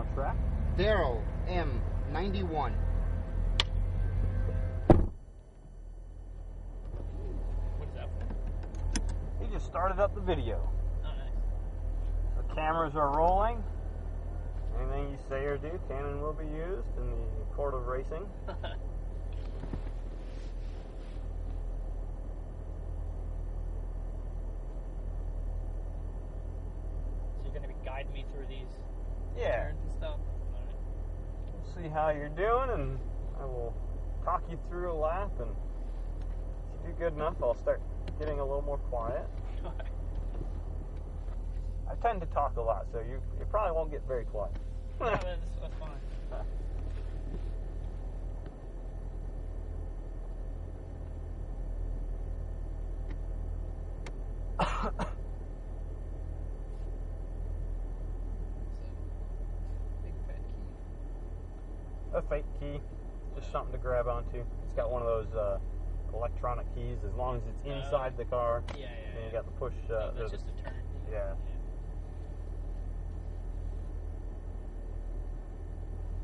on track. Daryl M91. What's that for? He just started up the video. Oh, nice. The cameras are rolling. Anything you say or do, Canon will be used in the court of racing. So you're going to be guiding me through these turns and stuff? All right. We'll see how you're doing, and I will talk you through a lap, and if you do good enough, I'll start getting a little more quiet. I tend to talk a lot, so you probably won't get very quiet. No, that's fine. Big fat key. A fake key, just something to grab onto. It's got one of those electronic keys, as long as it's inside the car. Yeah. And you got the push. That's just a turn. Yeah.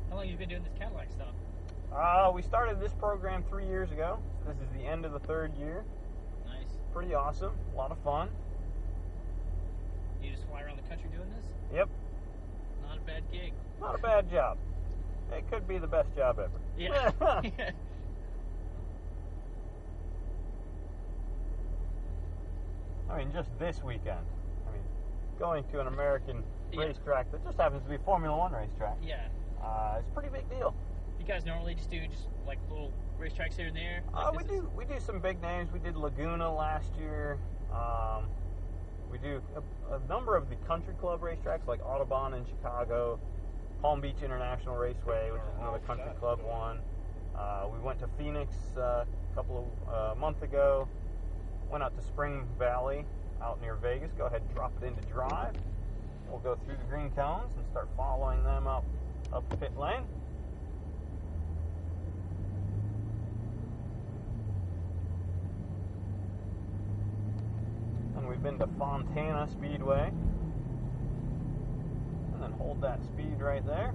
How long have you been doing this Cadillac stuff? We started this program 3 years ago. So this is the end of the 3rd year. Nice. Pretty awesome. A lot of fun. You just fly around the country doing this? Yep. Not a bad gig. Not a bad job. It could be the best job ever. Yeah. I mean, just this weekend. I mean, going to an American racetrack that just happens to be a Formula One racetrack. Yeah. It's a pretty big deal. You guys normally just do like little racetracks here and there? Like we do some big names. We did Laguna last year. We do a number of the country club racetracks like Audubon in Chicago, Palm Beach International Raceway, which is another country club one. We went to Phoenix a couple of months ago. Went out to Spring Valley out near Vegas. Go ahead and drop it into drive. We'll go through the green cones and start following them up the pit lane. And we've been to Fontana Speedway. And then hold that speed right there.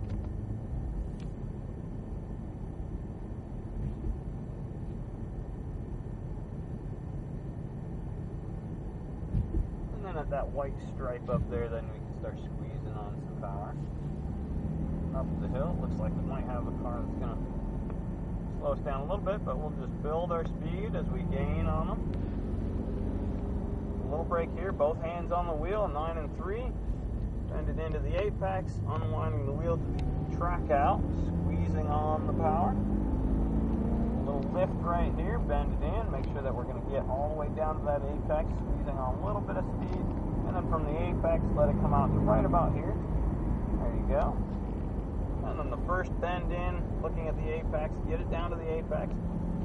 And then at that white stripe up there, then we can start squeezing on some power. Up the hill, looks like we might have a car that's going to slow us down a little bit, but we'll just build our speed as we gain on them. A little brake here, both hands on the wheel, 9 and 3. Bend it into the apex, unwinding the wheel to the track out, squeezing on the power. A little lift right here, bend it in, make sure that we're going to get all the way down to that apex, squeezing on a little bit of speed, and then from the apex, let it come out to right about here. There you go. And then the first bend in, looking at the apex, get it down to the apex.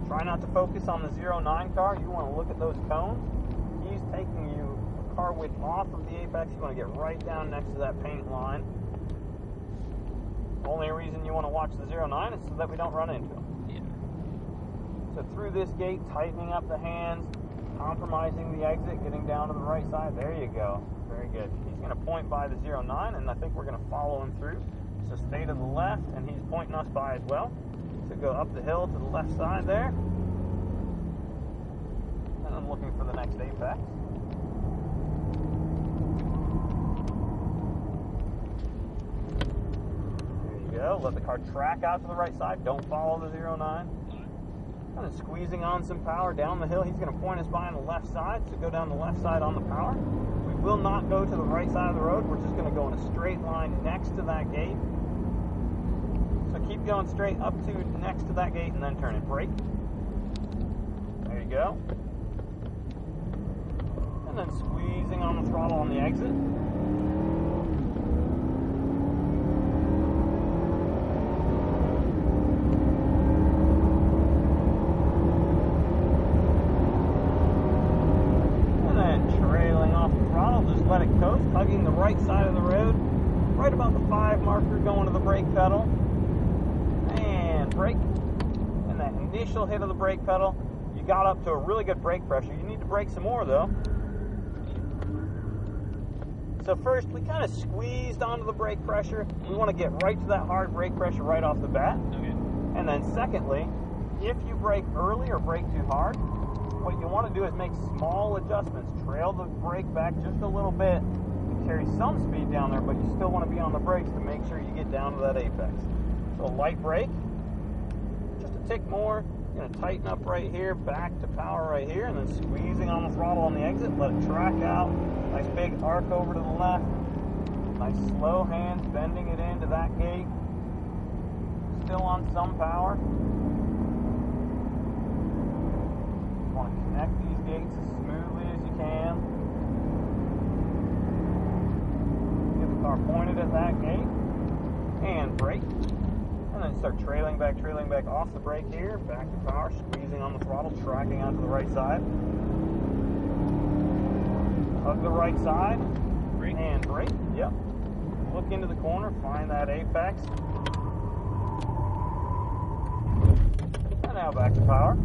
Try not to focus on the 09 car. You want to look at those cones. He's taking you a car width off of the apex. You want to get right down next to that paint line. The only reason you want to watch the 09 is so that we don't run into him. Yeah. So through this gate, tightening up the hands, compromising the exit, getting down to the right side. There you go. Very good. He's going to point by the 09, and I think we're going to follow him through. So stay to the left, and he's pointing us by as well. So go up the hill to the left side there. And I'm looking for the next apex. There you go. Let the car track out to the right side. Don't follow the 09. Kind of squeezing on some power down the hill. He's going to point us by on the left side. So go down the left side on the power. We will not go to the right side of the road. We're just going to go in a straight line next to that gate. So keep going straight up to next to that gate and then turn it. Brake. There you go. And then squeezing on the throttle on the exit. And then trailing off the throttle, just let it coast, hugging the right side of the road, right about the 5 marker, going to the brake pedal. And brake, and that initial hit of the brake pedal, you got up to a really good brake pressure. You need to brake some more though. So first, we kind of squeezed onto the brake pressure. We want to get right to that hard brake pressure right off the bat. Okay. And then secondly, if you brake early or brake too hard, what you want to do is make small adjustments. Trail the brake back just a little bit and carry some speed down there, but you still want to be on the brakes to make sure you get down to that apex. So light brake, just a tick more. You're going to tighten up right here, back to power right here, and then squeezing on the throttle on the exit, let it track out. Nice big arc over to the left. Nice slow hands, bending it into that gate. Still on some power. You want to connect these gates as smoothly as you can. Get the car pointed at that gate. And brake. And then start trailing back off the brake here, back to power, squeezing on the throttle, tracking onto the right side. Hug the right side, Brake. and brake, yep. Look into the corner, find that apex. And now back to power.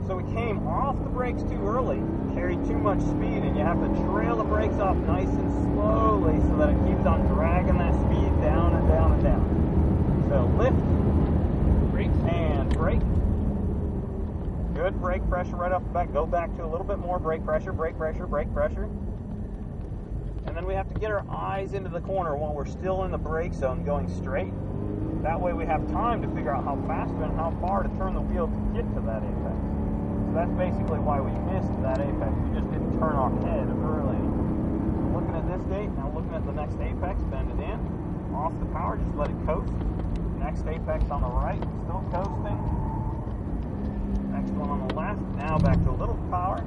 So we came off the brakes too early, carried too much speed, and you have to trail the brakes off nice and slowly so that it keeps on dragging that speed down and down and down. So lift, Brake. and brake. Good brake pressure right off the back. Go back to a little bit more brake pressure, brake pressure, brake pressure. And then we have to get our eyes into the corner while we're still in the brake zone going straight. That way we have time to figure out how fast and how far to turn the wheel to get to that apex. So that's basically why we missed that apex. We just didn't turn our head early. Looking at this gate, now looking at the next apex, bend it in. Off the power, just let it coast. Next apex on the right, still coasting. Next one on the left, now back to a little power.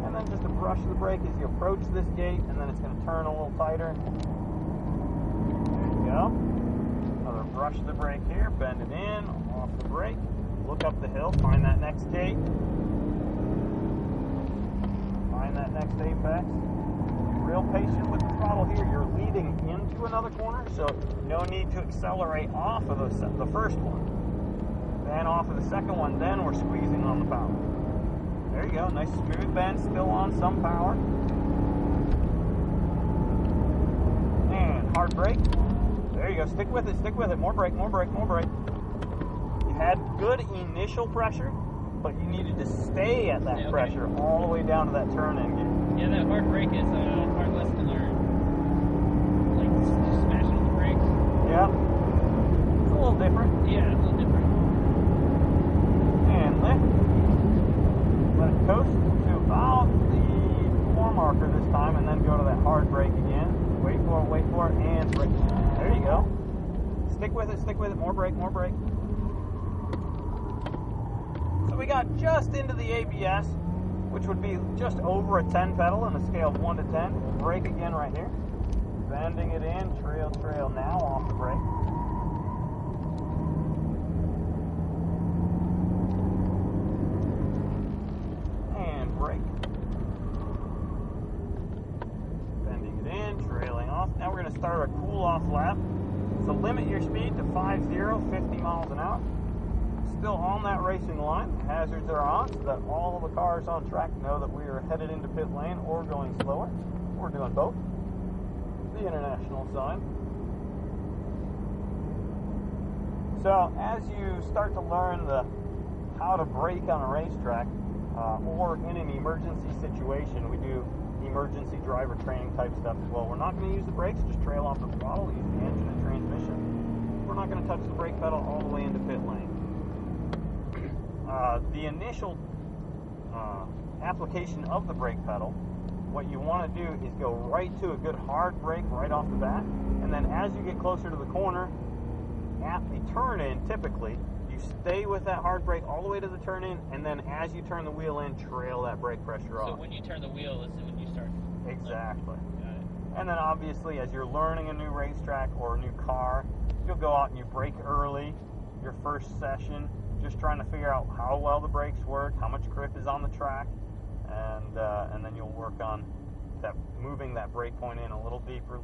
And then just a brush of the brake as you approach this gate, and then it's going to turn a little tighter. There you go. Another brush of the brake here, bend it in, off the brake. Look up the hill, find that next gate. Find that next apex. Real patient with the throttle here. You're leading into another corner, so no need to accelerate off of the first one. Then off of the second one, then we're squeezing on the power. There you go, nice smooth bend, still on some power. And hard brake. There you go, stick with it, more brake, more brake, more brake. You had good initial pressure, but you needed to stay at that pressure all the way down to that turn-in gear. Yeah, that hard brake is a hard lesson to learn. Like, just smashing on the brakes. Yeah. It's a little different. Yeah, it's a little different. And lift. Let it coast to about the 4 marker this time, and then go to that hard brake again. Wait for it, and brake. There you go. Stick with it, more brake, more brake. So we got just into the ABS, which would be just over a 10 pedal on a scale of 1 to 10. Brake again right here. Bending it in, trail now off the brake. And brake. Bending it in, trailing off. Now we're going to start our cool off lap. So limit your speed to 50 miles an hour. Still on that racing line, hazards are on so that all of the cars on track know that we are headed into pit lane or going slower. We're doing both. The international sign. So as you start to learn how to brake on a racetrack or in an emergency situation, we do emergency driver training type stuff as well. We're not going to use the brakes, just trail off the throttle, use the engine and transmission. We're not going to touch the brake pedal all the way into pit lane. The initial application of the brake pedal, what you want to do is go right to a good hard brake right off the bat, and then as you get closer to the corner, at the turn-in typically, you stay with that hard brake all the way to the turn-in, and then as you turn the wheel in, trail that brake pressure off. So when you turn the wheel, this is when you start. Exactly. Got it. And then obviously as you're learning a new racetrack or a new car, you'll go out and you brake early, your first session, just trying to figure out how well the brakes work, how much grip is on the track, and then you'll work on moving that brake point in a little deeper.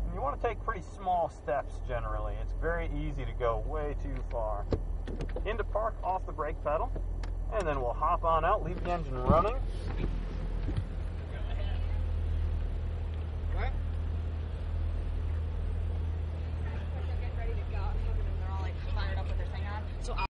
And you want to take pretty small steps generally. It's very easy to go way too far. Into park, off the brake pedal, and then we'll hop on out, leave the engine running,